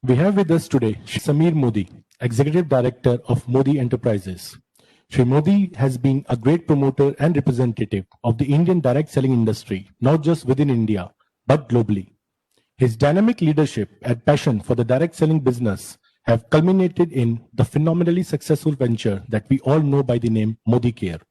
We have with us today Shri Sameer Modi, Executive Director of Modi Enterprises. Shri Modi has been a great promoter and representative of the Indian direct selling industry, not just within India, but globally. His dynamic leadership and passion for the direct selling business have culminated in the phenomenally successful venture that we all know by the name Modi Care.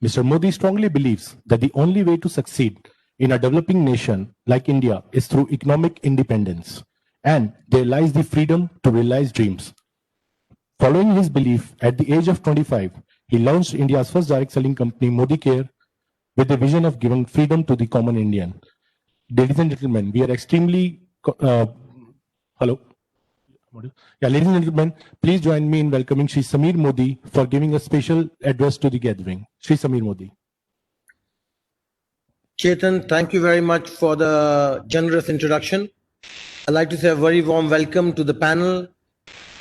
Mr. Modi strongly believes that the only way to succeed in a developing nation like India is through economic independence, and there lies the freedom to realize dreams. Following his belief, at the age of 25, he launched India's first direct selling company, Modi Care, with the vision of giving freedom to the common Indian. Ladies and gentlemen, we are extremely hello. Yeah, ladies and gentlemen, please join me in welcoming Shri Sameer Modi for giving a special address to the gathering. Shri Sameer Modi. Chetan, thank you very much for the generous introduction. I'd like to say a very warm welcome to the panel,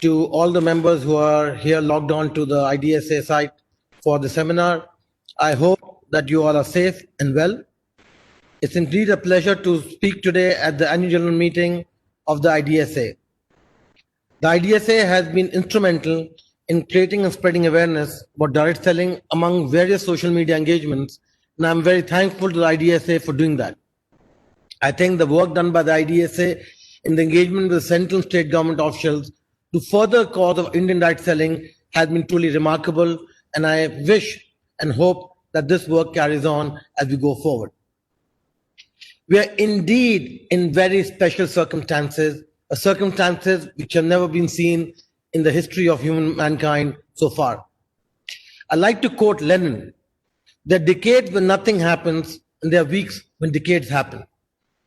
to all the members who are here logged on to the IDSA site for the seminar. I hope that you all are safe and well. It's indeed a pleasure to speak today at the annual general meeting of the IDSA. The IDSA has been instrumental in creating and spreading awareness about direct selling among various social media engagements, and I'm very thankful to the IDSA for doing that. I think the work done by the IDSA in the engagement with the central and state government officials to further the cause of Indian direct selling has been truly remarkable, and I wish and hope that this work carries on as we go forward. We are indeed in very special circumstances, circumstances which have never been seen in the history of mankind so far. I like to quote Lenin: there are decades when nothing happens, and there are weeks when decades happen.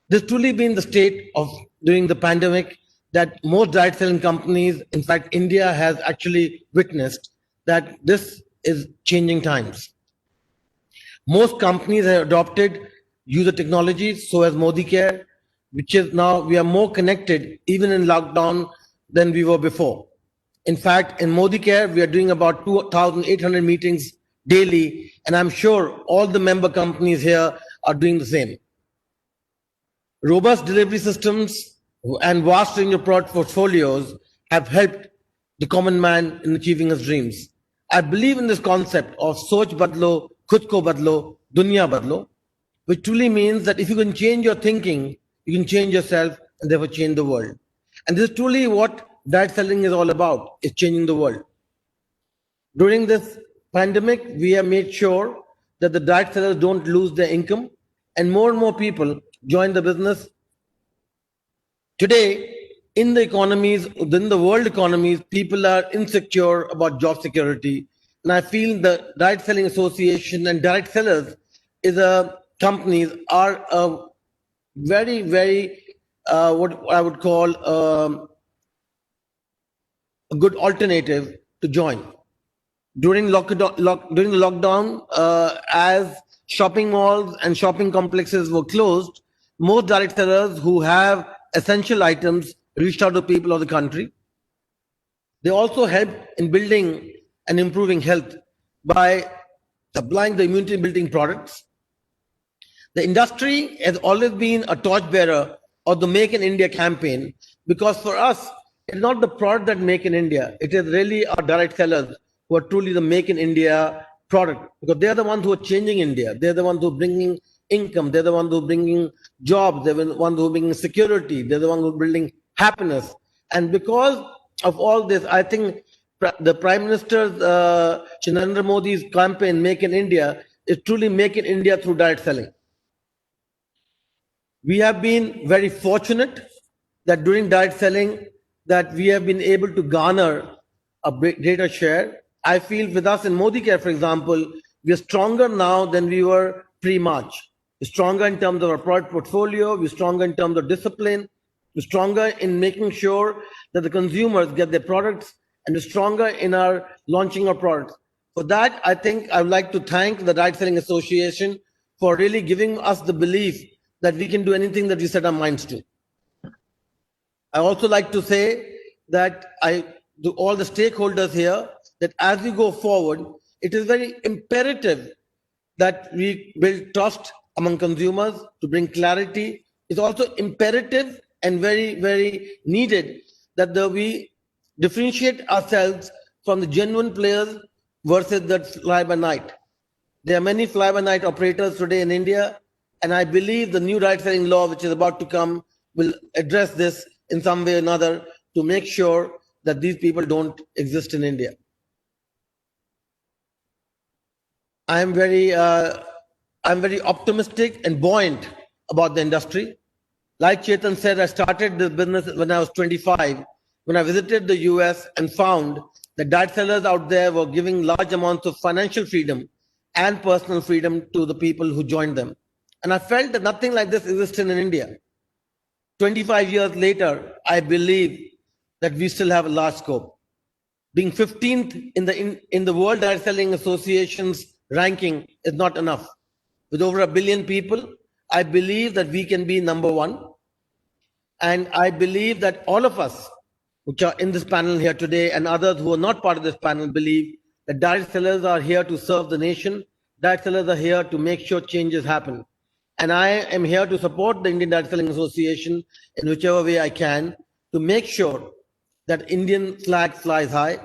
This truly been the state of during the pandemic, that most direct selling companies, in fact, India has actually witnessed that this is changing times. Most companies have adopted user technologies, so as Modi Care, which is now we are more connected even in lockdown than we were before. In fact, in Modi Care, we are doing about 2,800 meetings daily, and I'm sure all the member companies here are doing the same. Robust delivery systems and vast range of product portfolios have helped the common man in achieving his dreams. I believe in this concept of Soch Badlo, Khud Ko Badlo, Dunya Badlo, which truly means that if you can change your thinking, you can change yourself and therefore change the world. And this is truly what direct selling is all about, is changing the world. During this pandemic, we have made sure that the direct sellers don't lose their income, and more people join the business. Today, in the economies, within the world economies, people are insecure about job security. And I feel the Direct Selling Association and direct sellers is companies are a very, very, what I would call a good alternative to join. During the lockdown, as shopping malls and shopping complexes were closed, most direct sellers who have essential items reached out to people of the country. They also helped in building and improving health by supplying the immunity building products. The industry has always been a torchbearer of the Make in India campaign, because for us, it's not the product that make in India. It is really our direct sellers who are truly the Make in India product, because they're the ones who are changing India. They're the ones who are bringing income. They're the ones who are bringing jobs. They're the ones who are bringing security. They're the ones who are building happiness. And because of all this, I think the Prime Minister's Narendra Modi's campaign, Make in India, is truly Make in India through direct selling. We have been very fortunate that during direct selling that we have been able to garner a greater share. I feel with us in Modi Care, for example, we are stronger now than we were pre-March. We're stronger in terms of our product portfolio. We're stronger in terms of discipline. We're stronger in making sure that the consumers get their products, and we're stronger in our launching our products. For that, I think I would like to thank the Direct Selling Association for really giving us the belief that we can do anything that we set our minds to. I also like to say that to all the stakeholders here, that as we go forward, it is very imperative that we build trust among consumers to bring clarity. It's also imperative and very, very needed that we differentiate ourselves from the genuine players versus the fly by night. There are many fly by night operators today in India, and I believe the new direct selling law, which is about to come, will address this in some way or another to make sure that these people don't exist in India. I'm very optimistic and buoyant about the industry. Like Chetan said, I started this business when I was 25, when I visited the US and found that direct sellers out there were giving large amounts of financial freedom and personal freedom to the people who joined them. And I felt that nothing like this existed in India. 25 years later, I believe that we still have a large scope. Being 15th in the World Direct Selling Association's ranking is not enough. With over 1 billion people, I believe that we can be number one. And I believe that all of us, which are in this panel here today, and others who are not part of this panel, believe that direct sellers are here to serve the nation. Direct sellers are here to make sure changes happen. And I am here to support the Indian Direct Selling Association in whichever way I can to make sure that Indian flag flies high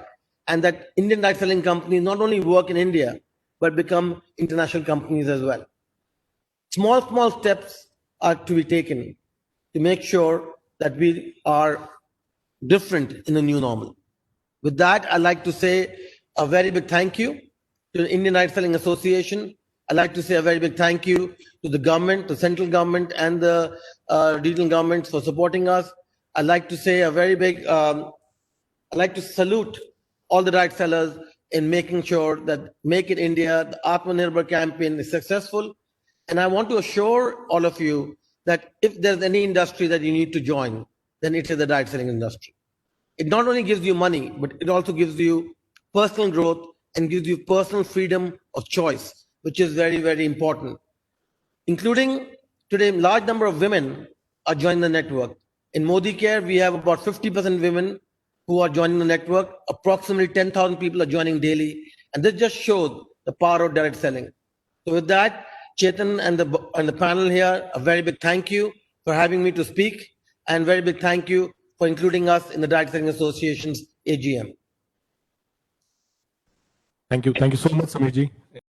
and that Indian direct selling companies not only work in India, but become international companies as well. Small steps are to be taken to make sure that we are different in the new normal. With that, I'd like to say a very big thank you to the Indian Direct Selling Association. I'd like to say a very big thank you to the government, the central government, and the regional governments for supporting us. I'd like to say a very big, I'd like to salute all the direct sellers in making sure that Make in India, the Atmanirbhar campaign is successful. And I want to assure all of you that if there's any industry that you need to join, then it is the direct selling industry. It not only gives you money, but it also gives you personal growth and gives you personal freedom of choice, which is very, very important. Including today, a large number of women are joining the network. In Modi Care, we have about 50% women who are joining the network. Approximately 10,000 people are joining daily. And this just shows the power of direct selling. So with that, Chetan and the panel here, a very big thank you for having me to speak, and very big thank you for including us in the Direct Selling Association's AGM. Thank you. Thank you so much, Samirji.